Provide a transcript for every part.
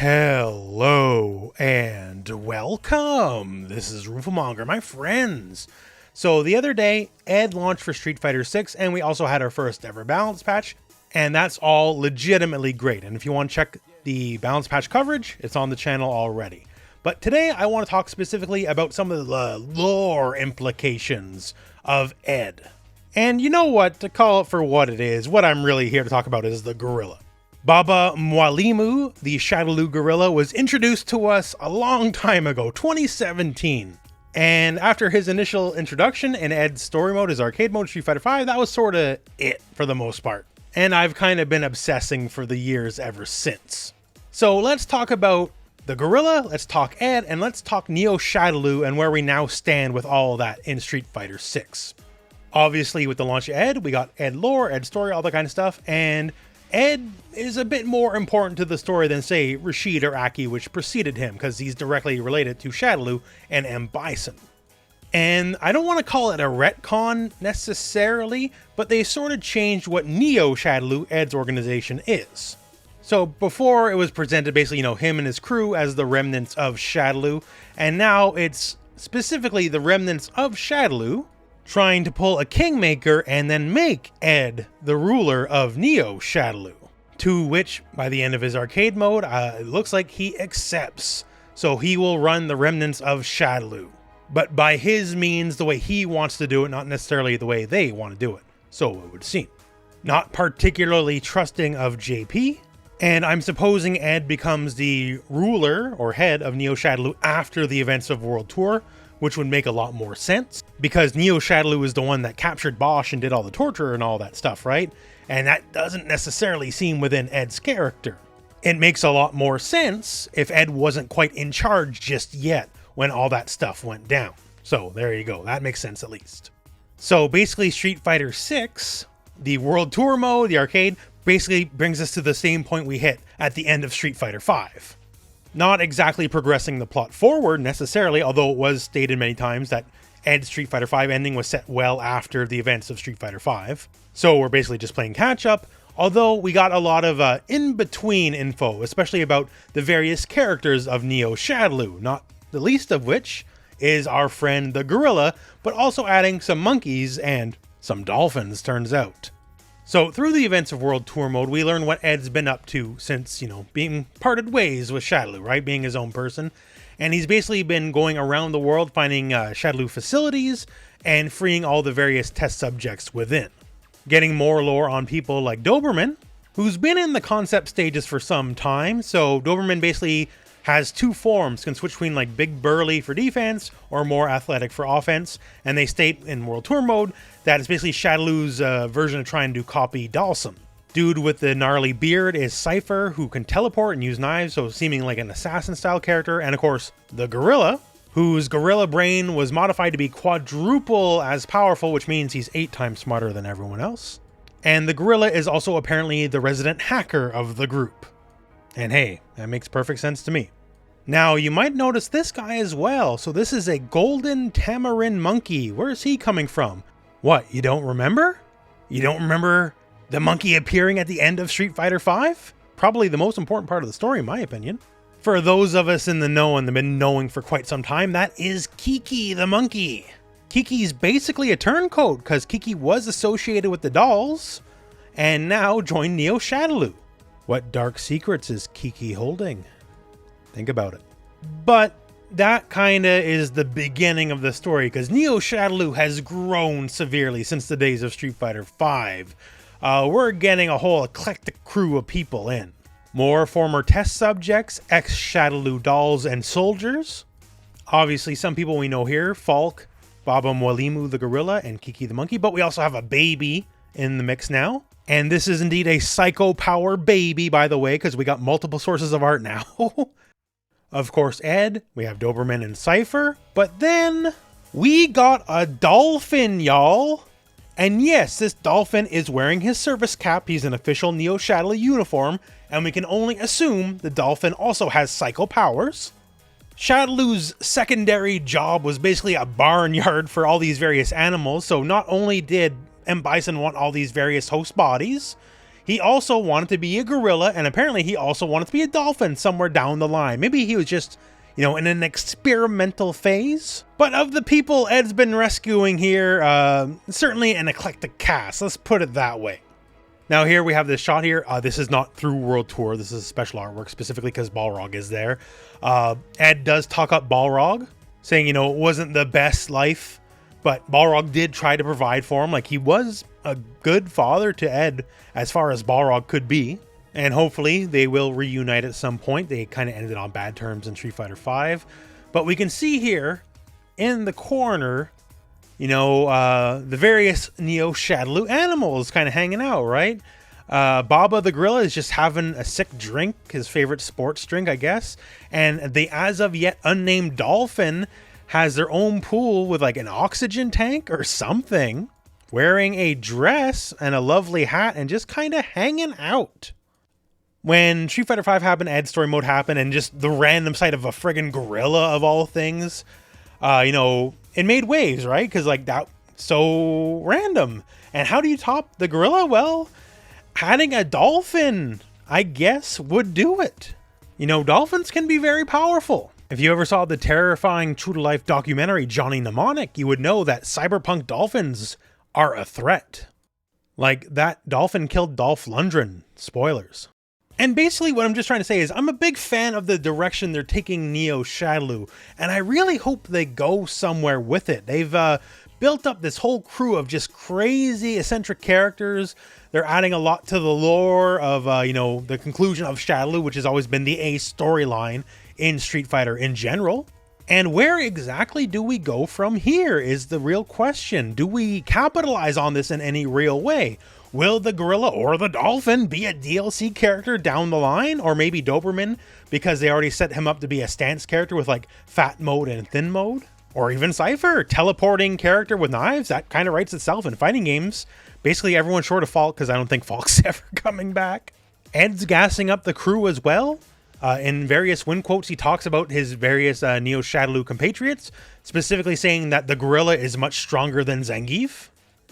Hello and welcome. This is Rooflemonger, my friends. So the other day, Ed launched for Street Fighter 6, and we also had our first ever balance patch, and that's all legitimately great. And if you want to check the balance patch coverage, it's on the channel already. But today I want to talk specifically about some of the lore implications of Ed. And you know what, to call it for what it is, what I'm really here to talk about is the gorilla. Baba Mwalimu, the Shadaloo gorilla, was introduced to us a long time ago, 2017. And after his initial introduction in Ed's story mode, his arcade mode, Street Fighter V, that was sort of it for the most part. And I've kind of been obsessing for the years ever since. So let's talk about the gorilla, let's talk Ed, and let's talk Neo Shadaloo and where we now stand with all of that in Street Fighter 6. Obviously, with the launch of Ed, we got Ed lore, Ed story, all that kind of stuff, and Ed is a bit more important to the story than, say, Rashid or Aki, which preceded him, because he's directly related to Shadaloo and M. Bison. And I don't want to call it a retcon necessarily, but they sort of changed what Neo Shadaloo, Ed's organization, is. So before it was presented basically, him and his crew as the remnants of Shadaloo, and now it's specifically the remnants of Shadaloo trying to pull a kingmaker and then make Ed the ruler of Neo Shadaloo. To which, by the end of his arcade mode, it looks like he accepts. So he will run the remnants of Shadaloo. But by his means, the way he wants to do it, not necessarily the way they want to do it. So it would seem. Not particularly trusting of JP. And I'm supposing Ed becomes the ruler or head of Neo Shadaloo after the events of World Tour, which would make a lot more sense, because Neo Shadaloo is the one that captured Bosch and did all the torture and all that stuff, right? And that doesn't necessarily seem within Ed's character. It makes a lot more sense if Ed wasn't quite in charge just yet when all that stuff went down. So there you go, that makes sense at least. So basically Street Fighter 6, the World Tour mode, the arcade, basically brings us to the same point we hit at the end of Street Fighter 5. Not exactly progressing the plot forward necessarily, although it was stated many times that Ed's Street Fighter V ending was set well after the events of Street Fighter V. So we're basically just playing catch up, although we got a lot of in-between info, especially about the various characters of Neo Shadaloo, not the least of which is our friend the gorilla, but also adding some monkeys and some dolphins, turns out. So through the events of World Tour mode, we learn what Ed's been up to since, being parted ways with Shadaloo, right? Being his own person. And he's basically been going around the world finding Shadaloo facilities and freeing all the various test subjects within. Getting more lore on people like Doberman, who's been in the concept stages for some time. So Doberman basically has two forms, can switch between like big burly for defense or more athletic for offense. And they state in World Tour mode that it's basically Shadaloo's version of trying to copy Dalsum. Dude with the gnarly beard is Cypher, who can teleport and use knives, so seeming like an assassin style character. And of course, the gorilla, whose gorilla brain was modified to be quadruple as powerful, which means he's 8 times smarter than everyone else. And the gorilla is also apparently the resident hacker of the group. And hey, that makes perfect sense to me. Now, you might notice this guy as well. So this is a golden tamarin monkey. Where is he coming from? What, you don't remember? You don't remember the monkey appearing at the end of Street Fighter V? Probably the most important part of the story, in my opinion. For those of us in the know and have been knowing for quite some time, that is Kiki the monkey. Kiki's basically a turncoat, because Kiki was associated with the dolls, and now joined Neo Shadaloo. What dark secrets is Kiki holding? Think about it. But that kinda is the beginning of the story, because Neo Shadaloo has grown severely since the days of Street Fighter V. We're getting a whole eclectic crew of people in. More former test subjects, ex-Shadaloo dolls and soldiers. Obviously some people we know here, Falk, Baba Mwalimu the gorilla, and Kiki the monkey, but we also have a baby in the mix now. And this is indeed a psycho power baby, by the way, because we got multiple sources of art now. Of course, Ed, we have Doberman and Cypher, but then we got a dolphin, y'all. And yes, this dolphin is wearing his service cap. He's an official Neo Shadaloo uniform, and we can only assume the dolphin also has psycho powers. Shadaloo's secondary job was basically a barnyard for all these various animals, so not only did M. Bison want all these various host bodies, he also wanted to be a gorilla, and apparently he also wanted to be a dolphin somewhere down the line. Maybe he was just, you know, in an experimental phase. But of the people Ed's been rescuing here, certainly an eclectic cast, let's put it that way. Now here we have this shot here. This is not through World Tour. This is special artwork specifically because Balrog is there. Ed does talk up Balrog, saying, you know, it wasn't the best life, but Balrog did try to provide for him. Like, he was a good father to Ed as far as Balrog could be. And hopefully they will reunite at some point. They kind of ended on bad terms in Street Fighter V. But we can see here in the corner, you know, the various Neo Shadaloo animals kind of hanging out, right? Baba the gorilla is just having a sick drink, his favorite sports drink, I guess. And the as of yet unnamed dolphin has their own pool with like an oxygen tank or something, wearing a dress and a lovely hat and just kind of hanging out. When Street Fighter V happened, Ed's story mode happened, and just the random sight of a friggin' gorilla of all things, you know, it made waves, right? Because like that, so random. And how do you top the gorilla? Well, adding a dolphin, I guess, would do it. You know, dolphins can be very powerful. If you ever saw the terrifying true-to-life documentary Johnny Mnemonic, you would know that cyberpunk dolphins are a threat. Like, that dolphin killed Dolph Lundgren. Spoilers. And basically what I'm just trying to say is I'm a big fan of the direction they're taking Neo Shadaloo, and I really hope they go somewhere with it. They've built up this whole crew of just crazy eccentric characters. They're adding a lot to the lore of, you know, the conclusion of Shadaloo, which has always been the A storyline in Street Fighter in general. And where exactly do we go from here is the real question. Do we capitalize on this in any real way? Will the gorilla or the dolphin be a DLC character down the line? Or maybe Doberman, because they already set him up to be a stance character with like fat mode and thin mode? Or even Cypher, teleporting character with knives? That kind of writes itself in fighting games. Basically everyone short of Falk, because I don't think Falk's ever coming back. Ed's gassing up the crew as well. In various win quotes, he talks about his various Neo Shadaloo compatriots, specifically saying that the gorilla is much stronger than Zangief.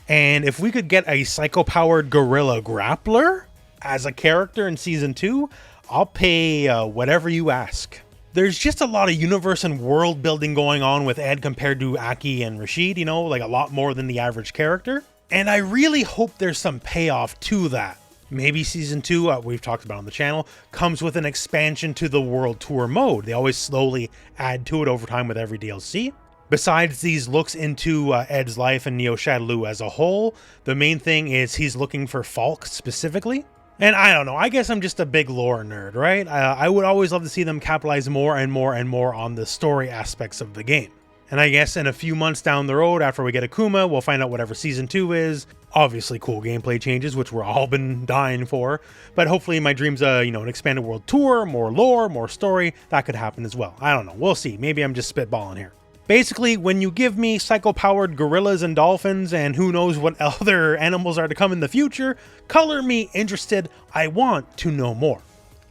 And if we could get a psycho-powered gorilla grappler as a character in Season 2, I'll pay whatever you ask. There's just a lot of universe and world building going on with Ed compared to Aki and Rashid, you know, like a lot more than the average character. And I really hope there's some payoff to that. Maybe Season 2, we've talked about on the channel, comes with an expansion to the World Tour mode. They always slowly add to it over time with every DLC. Besides these looks into Ed's life and Neo Shadaloo as a whole, the main thing is he's looking for Falk specifically. And I don't know, I guess I'm just a big lore nerd, right? I would always love to see them capitalize more and more and more on the story aspects of the game. And I guess in a few months down the road, after we get Akuma, we'll find out whatever Season 2 is. Obviously cool gameplay changes, which we're all been dying for. But hopefully my dream's, you know, an expanded world tour, more lore, more story. That could happen as well. I don't know, we'll see. Maybe I'm just spitballing here. Basically, when you give me psycho-powered gorillas and dolphins, and who knows what other animals are to come in the future, color me interested. I want to know more.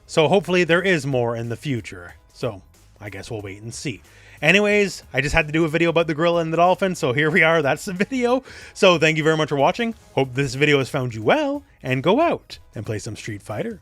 So hopefully there is more in the future. So I guess we'll wait and see. Anyways, I just had to do a video about the gorilla and the dolphin, so here we are, that's the video. So thank you very much for watching. Hope this video has found you well, and go out and play some Street Fighter.